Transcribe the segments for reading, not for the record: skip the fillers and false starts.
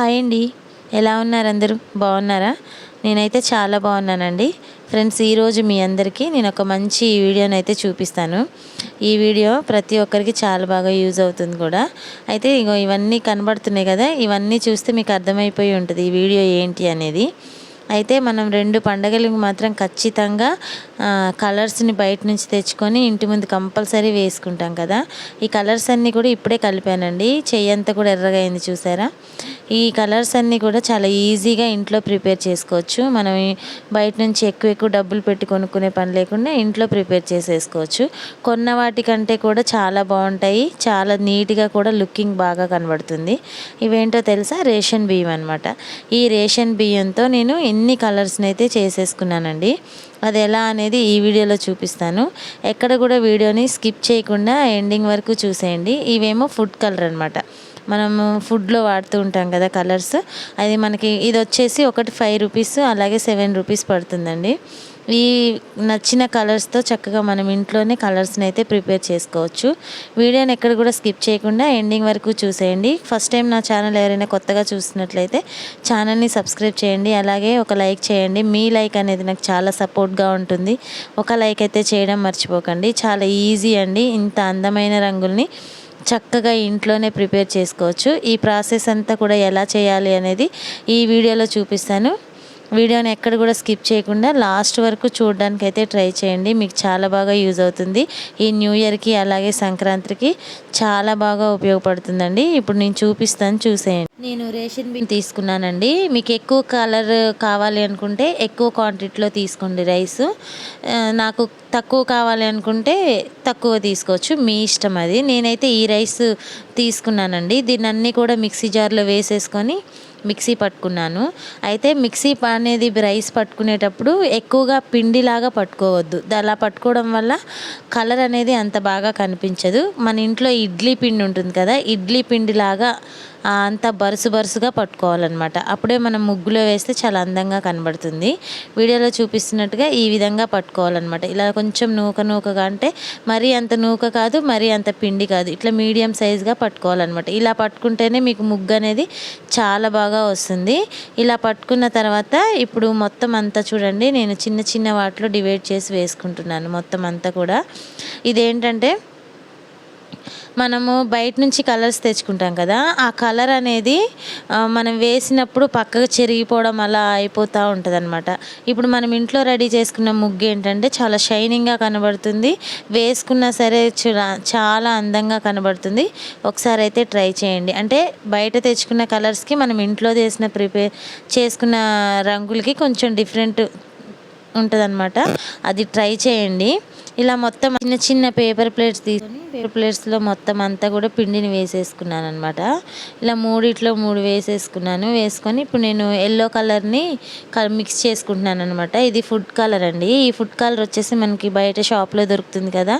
Hi అండి, ఎలా ఉన్నారు అందరూ? బాగున్నారా? నేనైతే చాలా బాగున్నానండి. ఫ్రెండ్స్, ఈరోజు మీ అందరికీ నేను ఒక మంచి వీడియోని అయితే చూపిస్తాను. ఈ వీడియో ప్రతి ఒక్కరికి చాలా బాగా యూజ్ అవుతుంది కూడా. అయితే ఇవన్నీ కనబడుతున్నాయి కదా, ఇవన్నీ చూస్తే మీకు అర్థమైపోయి ఉంటుంది ఈ వీడియో ఏంటి అనేది. అయితే మనం 2 పండగలకు మాత్రం ఖచ్చితంగా కలర్స్ని బయట నుంచి తెచ్చుకొని ఇంటి ముందు కంపల్సరీ వేసుకుంటాం కదా. ఈ కలర్స్ అన్నీ కూడా ఇప్పుడే కలిపానండి. చెయ్యంతా కూడా ఎర్రగా అయింది చూసారా. ఈ కలర్స్ అన్నీ కూడా చాలా ఈజీగా ఇంట్లో ప్రిపేర్ చేసుకోవచ్చు. మనం బయట నుంచి ఎక్కువ డబ్బులు పెట్టి కొనుక్కునే పని లేకుండా ఇంట్లో ప్రిపేర్ చేసేసుకోవచ్చు. కొన్న వాటికంటే కూడా చాలా బాగుంటాయి, చాలా నీట్గా కూడా లుకింగ్ బాగా కనబడుతుంది. ఇవేంటో తెలుసా? రేషన్ బియ్యం అనమాట. ఈ రేషన్ బియ్యంతో నేను ఎన్ని కలర్స్ని అయితే చేసేసుకున్నానండి. అది ఎలా అనేది ఈ వీడియోలో చూపిస్తాను. ఎక్కడ కూడా వీడియోని స్కిప్ చేయకుండా ఎండింగ్ వరకు చూసేయండి. ఇవేమో ఫుడ్ కలర్ అనమాట. మనము ఫుడ్లో వాడుతూ ఉంటాం కదా కలర్స్. అది మనకి ఇది వచ్చేసి ఒకటి 5 రూపీస్, అలాగే 7 రూపీస్ పడుతుందండి. ఈ నచ్చిన కలర్స్తో చక్కగా మనం ఇంట్లోనే కలర్స్ని అయితే ప్రిపేర్ చేసుకోవచ్చు. వీడియోని ఎక్కడ కూడా స్కిప్ చేయకుండా ఎండింగ్ వరకు చూసేయండి. ఫస్ట్ టైం నా ఛానల్ ఎవరైనా కొత్తగా చూస్తున్నట్లయితే ఛానల్ని సబ్స్క్రైబ్ చేయండి, అలాగే ఒక లైక్ చేయండి. మీ లైక్ అనేది నాకు చాలా సపోర్ట్గా ఉంటుంది. ఒక లైక్ అయితే చేయడం మర్చిపోకండి. చాలా ఈజీ అండి. ఇంత అందమైన రంగుల్ని చక్కగా ఇంట్లోనే ప్రిపేర్ చేసుకోవచ్చు. ఈ ప్రాసెస్ అంతా కూడా ఎలా చేయాలి అనేది ఈ వీడియోలో చూపిస్తాను. వీడియోని ఎక్కడ కూడా స్కిప్ చేయకుండా లాస్ట్ వరకు చూడడానికి అయితే ట్రై చేయండి. మీకు చాలా బాగా యూజ్ అవుతుంది. ఈ న్యూ ఇయర్కి అలాగే సంక్రాంతికి చాలా బాగా ఉపయోగపడుతుందండి. ఇప్పుడు నేను చూపిస్తాను, చూసేయండి. నేను రేషన్ బియ్యం తీసుకున్నానండి. మీకు ఎక్కువ కలర్ కావాలి అనుకుంటే ఎక్కువ క్వాంటిటీలో తీసుకోండి రైస్. నాకు తక్కువ కావాలి అనుకుంటే తక్కువ తీసుకోవచ్చు, మీ ఇష్టం అది. నేనైతే ఈ రైస్ తీసుకున్నానండి. దీన్ని అన్నీ కూడా మిక్సీ జార్లో వేసేసుకొని మిక్సీ పట్టుకున్నాను. అయితే మిక్సీ అనేది రైస్ పట్టుకునేటప్పుడు ఎక్కువగా పిండిలాగా పట్టుకోవద్దు. అలా పట్టుకోవడం వల్ల కలర్ అనేది అంత బాగా కనిపించదు. మన ఇంట్లో ఇడ్లీ పిండి ఉంటుంది కదా, ఇడ్లీ పిండిలాగా అంత బరుసుగా పట్టుకోవాలన్నమాట. అప్పుడే మనం ముగ్గులో వేస్తే చాలా అందంగా కనబడుతుంది. వీడియోలో చూపిస్తున్నట్టుగా ఈ విధంగా పట్టుకోవాలన్నమాట. ఇలా కొంచెం నూకగా, అంటే మరీ అంత నూక కాదు, మరీ అంత పిండి కాదు, ఇట్లా మీడియం సైజ్గా పట్టుకోవాలన్నమాట. ఇలా పట్టుకుంటేనే మీకు ముగ్గు అనేది చాలా బాగా వస్తుంది. ఇలా పట్టుకున్న తర్వాత ఇప్పుడు మొత్తం అంతా చూడండి, నేను చిన్న వాటిలో డివైడ్ చేసి వేసుకుంటున్నాను మొత్తం అంతా కూడా. ఇదేంటంటే మనము బయట నుంచి కలర్స్ తెచ్చుకుంటాం కదా, ఆ కలర్ అనేది మనం వేసినప్పుడు పక్కకు చెరిగిపోవడం అలా అయిపోతూ ఉంటుంది అనమాట. ఇప్పుడు మనం ఇంట్లో రెడీ చేసుకున్న ముగ్గు ఏంటంటే చాలా షైనింగ్గా కనబడుతుంది. వేసుకున్నా సరే చాలా అందంగా కనబడుతుంది. ఒకసారి అయితే ట్రై చేయండి. అంటే బయట తెచ్చుకున్న కలర్స్కి మనం ఇంట్లో ప్రిపేర్ చేసుకున్న రంగులకి కొంచెం డిఫరెంట్ ఉంటుందన్నమాట. అది ట్రై చేయండి. ఇలా మొత్తం చిన్న పేపర్ ప్లేట్స్ తీసుకొని పేపర్ ప్లేట్స్లో మొత్తం అంతా కూడా పిండిని వేసేసుకున్నాను అనమాట. ఇలా 3 వేసేసుకున్నాను. వేసుకొని ఇప్పుడు నేను ఎల్లో కలర్ని మిక్స్ చేసుకుంటున్నాను అనమాట. ఇది ఫుడ్ కలర్ అండి. ఈ ఫుడ్ కలర్ వచ్చేసి మనకి బయట షాప్లో దొరుకుతుంది కదా,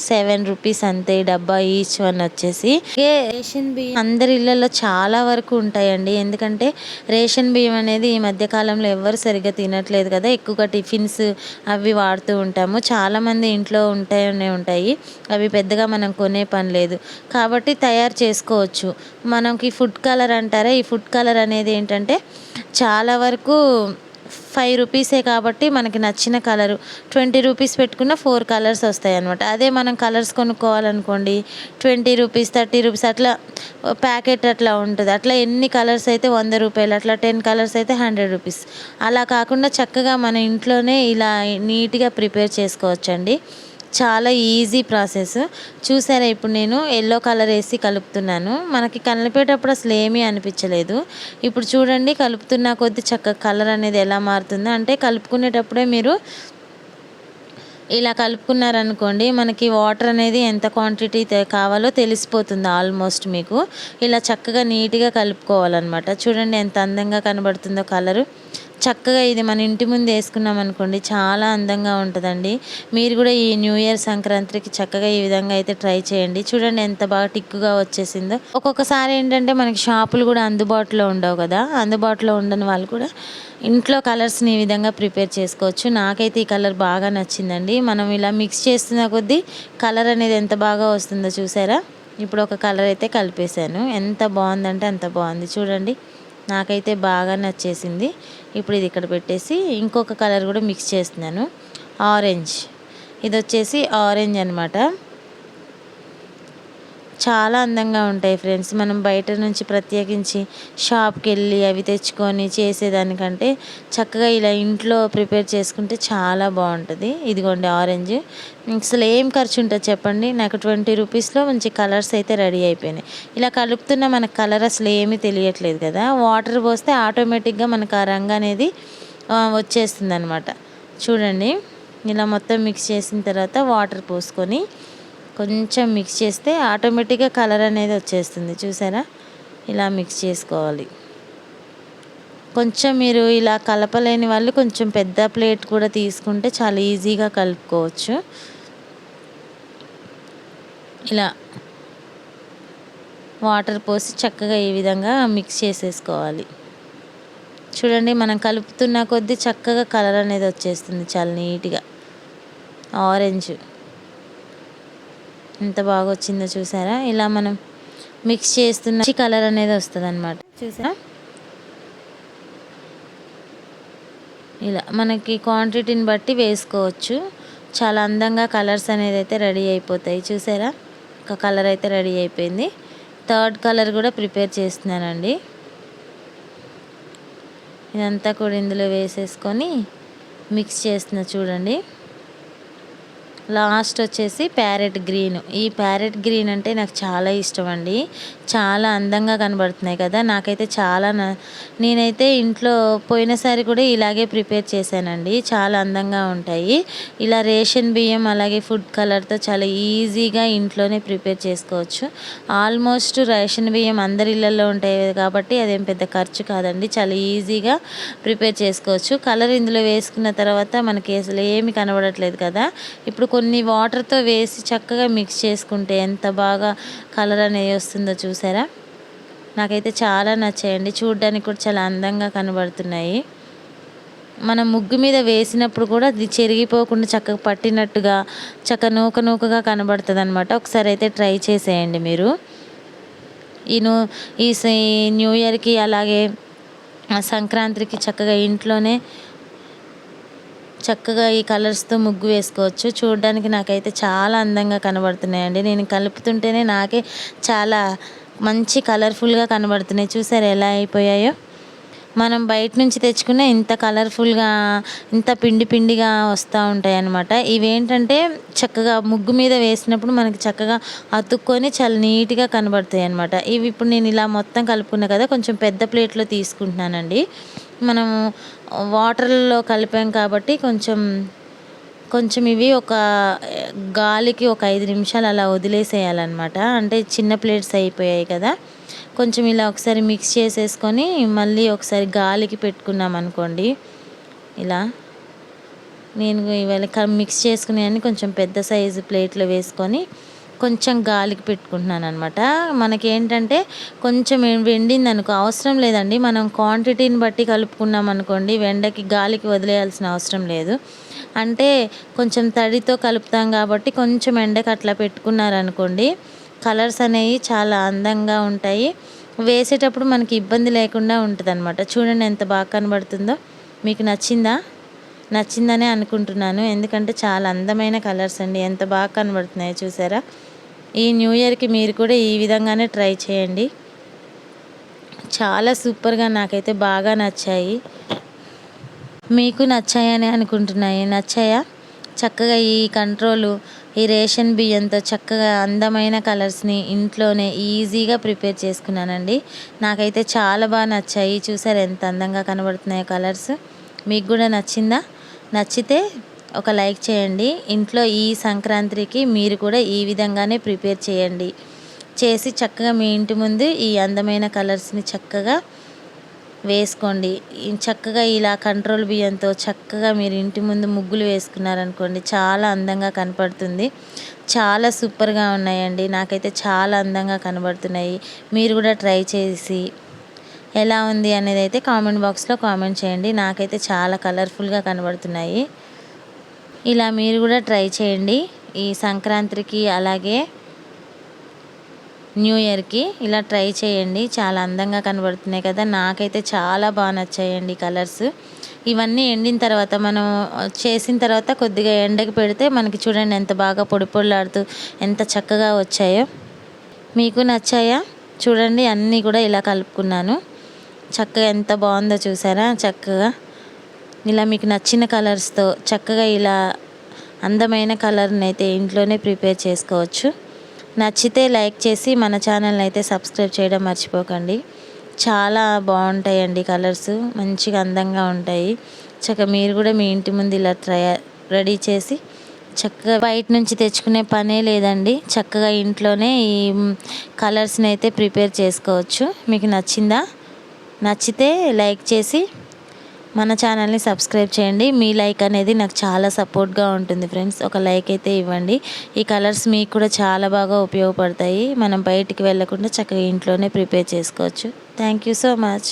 7 రూపీస్ అంతే డబ్బా ఈచ్ వన్ వచ్చేసి. రేషన్ బియ్యం అందరి ఇళ్ళల్లో చాలా వరకు ఉంటాయండి. ఎందుకంటే రేషన్ బియ్యం అనేది ఈ మధ్యకాలంలో ఎవరు సరిగ్గా తినట్లేదు కదా, ఎక్కువగా టిఫిన్స్ అవి వాడుతూ ఉంటాము. చాలామంది ఇంట్లో ఉంటాయి. అవి పెద్దగా మనం కొనే పని లేదు కాబట్టి తయారు చేసుకోవచ్చు. మనకి ఫుడ్ కలర్ అంటారా, ఈ ఫుడ్ కలర్ అనేది ఏంటంటే చాలా వరకు 5 రూపీసే కాబట్టి మనకి నచ్చిన కలరు 20 రూపీస్ పెట్టుకున్న 4 కలర్స్ వస్తాయి అనమాట. అదే మనం కలర్స్ కొనుక్కోవాలనుకోండి 20 రూపీస్, 30 రూపీస్ అట్లా ప్యాకెట్ అట్లా ఉంటుంది. అట్లా ఎన్ని కలర్స్ అయితే 100 రూపాయలు, అట్లా 10 కలర్స్ అయితే 100 రూపీస్. అలా కాకుండా చక్కగా మన ఇంట్లోనే ఇలా నీట్గా ప్రిపేర్ చేసుకోవచ్చండి. చాలా ఈజీ ప్రాసెస్. చూసారా, ఇప్పుడు నేను ఎల్లో కలర్ వేసి కలుపుతున్నాను. మనకి కలిపేటప్పుడు అసలు ఏమీ అనిపించలేదు. ఇప్పుడు చూడండి, కలుపుతున్న కొద్ది చక్కగా కలర్ అనేది ఎలా మారుతుందో. అంటే కలుపుకునేటప్పుడే మీరు ఇలా కలుపుకున్నారనుకోండి, మనకి వాటర్ అనేది ఎంత క్వాంటిటీ కావాలో తెలిసిపోతుంది ఆల్మోస్ట్ మీకు. ఇలా చక్కగా నీట్గా కలుపుకోవాలన్నమాట. చూడండి ఎంత అందంగా కనబడుతుందో కలరు. చక్కగా ఇది మన ఇంటి ముందు వేసుకున్నాం అనుకోండి, చాలా అందంగా ఉంటుందండి. మీరు కూడా ఈ న్యూ ఇయర్ సంక్రాంతికి చక్కగా ఈ విధంగా అయితే ట్రై చేయండి. చూడండి ఎంత బాగా టిక్కుగా వచ్చేసిందో. ఒక్కొక్కసారి ఏంటంటే మనకి షాపులు కూడా అందుబాటులో ఉండవు కదా, అందుబాటులో ఉండని వాళ్ళు కూడా ఇంట్లో కలర్స్ని ఈ విధంగా ప్రిపేర్ చేసుకోవచ్చు. నాకైతే ఈ కలర్ బాగా నచ్చిందండి. మనం ఇలా మిక్స్ చేస్తున్న కొద్దీ కలర్ అనేది ఎంత బాగా వస్తుందో చూసారా. ఇప్పుడు ఒక కలర్ అయితే కలిపేశాను. ఎంత బాగుందంటే అంత బాగుంది చూడండి. నాకైతే బాగా నచ్చేసింది. ఇప్పుడు ఇది ఇక్కడ పెట్టేసి ఇంకొక కలర్ కూడా మిక్స్ చేస్తున్నాను. ఆరెంజ్, ఇది వచ్చేసి ఆరెంజ్ అనమాట. చాలా అందంగా ఉంటాయి ఫ్రెండ్స్. మనం బయట నుంచి ప్రత్యేకించి షాప్కి వెళ్ళి అవి తెచ్చుకొని చేసేదానికంటే చక్కగా ఇలా ఇంట్లో ప్రిపేర్ చేసుకుంటే చాలా బాగుంటుంది. ఇదిగోండి ఆరెంజ్. అసలు ఏం ఖర్చు ఉంటుంది చెప్పండి. నాకు 20 రూపీస్లో మంచి కలర్స్ అయితే రెడీ అయిపోయినాయి. ఇలా కలుపుతున్న మనకు కలర్ అసలు ఏమీ తెలియట్లేదు కదా. వాటర్ పోస్తే ఆటోమేటిక్గా మనకు ఆ రంగు అనేది వచ్చేస్తుంది అనమాట. చూడండి, ఇలా మొత్తం మిక్స్ చేసిన తర్వాత వాటర్ పోసుకొని కొంచెం మిక్స్ చేస్తే ఆటోమేటిక్గా కలర్ అనేది వచ్చేస్తుంది. చూసారా, ఇలా మిక్స్ చేసుకోవాలి. కొంచెం మీరు ఇలా కలపలేని వాళ్ళు కొంచెం పెద్ద ప్లేట్ కూడా తీసుకుంటే చాలా ఈజీగా కలుపుకోవచ్చు. ఇలా వాటర్ పోసి చక్కగా ఈ విధంగా మిక్స్ చేసేసుకోవాలి. చూడండి, మనం కలుపుతున్న కొద్దీ చక్కగా కలర్ అనేది వచ్చేస్తుంది చాలా నీట్గా. ఆరెంజ్ ఎంత బాగా వచ్చిందో చూసారా. ఇలా మనం మిక్స్ చేస్తున్న కలర్ అనేది వస్తుంది అనమాట. చూసారా, ఇలా మనకి క్వాంటిటీని బట్టి వేసుకోవచ్చు. చాలా అందంగా కలర్స్ అనేది అయితే రెడీ అయిపోతాయి. చూసారా, ఒక కలర్ అయితే రెడీ అయిపోయింది. థర్డ్ కలర్ కూడా ప్రిపేర్ చేస్తున్నానండి. ఇదంతా కూడా ఇందులో వేసేసుకొని మిక్స్ చేస్తున్నా. చూడండి, లాస్ట్ వచ్చేసి ప్యారెట్ గ్రీన్. ఈ ప్యారెట్ గ్రీన్ అంటే నాకు చాలా ఇష్టం అండి. చాలా అందంగా కనబడుతున్నాయి కదా. నాకైతే చాలా నేనైతే ఇంట్లో పోయినసారి కూడా ఇలాగే ప్రిపేర్ చేశానండి. చాలా అందంగా ఉంటాయి. ఇలా రేషన్ బియ్యం అలాగే ఫుడ్ కలర్తో చాలా ఈజీగా ఇంట్లోనే ప్రిపేర్ చేసుకోవచ్చు. ఆల్మోస్ట్ రేషన్ బియ్యం అందరి ఇళ్ళల్లో ఉంటాయి కాబట్టి అదేం పెద్ద ఖర్చు కాదండి. చాలా ఈజీగా ప్రిపేర్ చేసుకోవచ్చు. కలర్ ఇందులో వేసుకున్న తర్వాత మనకి అసలు ఏమి కనబడట్లేదు కదా. ఇప్పుడు కొన్ని వాటర్తో వేసి చక్కగా మిక్స్ చేసుకుంటే ఎంత బాగా కలర్ అనేది వస్తుందో చూసారా. నాకైతే చాలా నచ్చాయండి. చూడడానికి కూడా చాలా అందంగా కనబడుతున్నాయి. మనం ముగ్గు మీద వేసినప్పుడు కూడా అది చెరిగిపోకుండా చక్కగా పట్టినట్టుగా నూక నూకగా కనబడుతుంది అనమాట. ఒకసారి అయితే ట్రై చేసేయండి మీరు. ఈ న్యూ ఇయర్కి అలాగే సంక్రాంతికి చక్కగా ఇంట్లోనే చక్కగా ఈ కలర్స్తో ముగ్గు వేసుకోవచ్చు. చూడడానికి నాకైతే చాలా అందంగా కనబడుతున్నాయండి. నేను కలుపుతుంటేనే నాకే చాలా మంచి కలర్ఫుల్గా కనబడుతున్నాయి. చూసారు ఎలా అయిపోయాయో. మనం బయట నుంచి తెచ్చుకున్న ఇంత కలర్ఫుల్గా ఇంత పిండి పిండిగా వస్తూ ఉంటాయి అన్నమాట. ఇవేంటంటే చక్కగా ముగ్గు మీద వేసినప్పుడు మనకి చక్కగా అతుక్కొని చాలా నీట్గా కనబడతాయి అన్నమాట. ఇవి ఇప్పుడు నేను ఇలా మొత్తం కలుపుకున్నా కదా, కొంచెం పెద్ద ప్లేట్లో తీసుకుంటున్నానండి. మనము వాటర్లో కలిపాం కాబట్టి కొంచెం ఇవి ఒక గాలికి ఒక 5 నిమిషాలు అలా వదిలేసేయాలన్నమాట. అంటే చిన్న ప్లేట్స్ అయిపోయాయి కదా. కొంచెం ఇలా ఒకసారి మిక్స్ చేసేసుకొని మళ్ళీ ఒకసారి గాలికి పెట్టుకున్నాం అనుకోండి. ఇలా నేను ఇవాళ మిక్స్ చేసుకునేవన్నీ కొంచెం పెద్ద సైజు ప్లేట్లో వేసుకొని కొంచెం గాలికి పెట్టుకుంటున్నాను అనమాట. మనకేంటంటే కొంచెం వెండింది అనుకో అవసరం లేదండి. మనం క్వాంటిటీని బట్టి కలుపుకున్నాం అనుకోండి, వెండకి గాలికి వదిలేయాల్సిన అవసరం లేదు. అంటే కొంచెం తడితో కలుపుతాం కాబట్టి కొంచెం ఎండకి అట్లా పెట్టుకున్నారనుకోండి, కలర్స్ అనేవి చాలా అందంగా ఉంటాయి. వేసేటప్పుడు మనకి ఇబ్బంది లేకుండా ఉంటుంది అనమాట. చూడండి ఎంత బాగా కనబడుతుందో. మీకు నచ్చిందనే అనుకుంటున్నాను. ఎందుకంటే చాలా అందమైన కలర్స్ అండి. ఎంత బాగా కనబడుతున్నాయో చూసారా. ఈ న్యూ ఇయర్కి మీరు కూడా ఈ విధంగానే ట్రై చేయండి. చాలా సూపర్గా నాకైతే బాగా నచ్చాయి. మీకు నచ్చాయని నచ్చాయా? చక్కగా ఈ రేషన్ బియ్యంతో చక్కగా అందమైన కలర్స్ని ఇంట్లోనే ఈజీగా ప్రిపేర్ చేసుకున్నానండి. నాకైతే చాలా బాగా నచ్చాయి. చూసారు ఎంత అందంగా కనబడుతున్నాయో కలర్స్. మీకు కూడా నచ్చితే ఒక లైక్ చేయండి. ఇంట్లో ఈ సంక్రాంతికి మీరు కూడా ఈ విధంగానే ప్రిపేర్ చేయండి. చేసి చక్కగా మీ ఇంటి ముందు ఈ అందమైన కలర్స్ని చక్కగా వేసుకోండి. చక్కగా ఇలా కంట్రోల్ బియ్యంతో చక్కగా మీరు ఇంటి ముందు ముగ్గులు వేసుకున్నారనుకోండి, చాలా అందంగా కనపడుతుంది. చాలా సూపర్గా ఉన్నాయండి. నాకైతే చాలా అందంగా కనబడుతున్నాయి. మీరు కూడా ట్రై చేసి ఎలా ఉంది అనేది అయితే కామెంట్ బాక్స్లో కామెంట్ చేయండి. నాకైతే చాలా కలర్ఫుల్గా కనబడుతున్నాయి. ఇలా మీరు కూడా ట్రై చేయండి ఈ సంక్రాంతికి. అలాగే న్యూ ఇయర్కి ఇలా ట్రై చేయండి. చాలా అందంగా కనబడుతున్నాయి కదా, నాకైతే చాలా బాగా నచ్చాయండి కలర్స్. ఇవన్నీ ఎండిన తర్వాత మనం చేసిన తర్వాత కొద్దిగా ఎండకి పెడితే మనకి చూడండి ఎంత బాగా పొడి పొడిలాడుతూ ఎంత చక్కగా వచ్చాయో. మీకు నచ్చాయా? చూడండి అన్నీ కూడా ఇలా కలుపుకున్నాను. చక్కగా ఎంత బాగుందో చూసారా. చక్కగా ఇలా మీకు నచ్చిన కలర్స్తో చక్కగా ఇలా అందమైన కలర్ని అయితే ఇంట్లోనే ప్రిపేర్ చేసుకోవచ్చు. నచ్చితే లైక్ చేసి మన ఛానల్ని అయితే సబ్స్క్రైబ్ చేయడం మర్చిపోకండి. చాలా బాగుంటాయండి కలర్స్, మంచిగా అందంగా ఉంటాయి. చక్కగా మీరు కూడా మీ ఇంటి ముందు ఇలా రెడీ చేసి చక్కగా బయట నుంచి తెచ్చుకునే పనే లేదండి. చక్కగా ఇంట్లోనే ఈ కలర్స్ని అయితే ప్రిపేర్ చేసుకోవచ్చు. మీకు నచ్చిందా? నచ్చితే లైక్ చేసి మన ఛానల్ని సబ్స్క్రైబ్ చేయండి. మీ లైక్ అనేది నాకు చాలా సపోర్ట్గా ఉంటుంది ఫ్రెండ్స్. ఒక లైక్ అయితే ఇవ్వండి. ఈ కలర్స్ మీకు కూడా చాలా బాగా ఉపయోగపడతాయి. మనం బయటికి వెళ్ళకుండా చక్కగా ఇంట్లోనే ప్రిపేర్ చేసుకోవచ్చు. Thank you so much.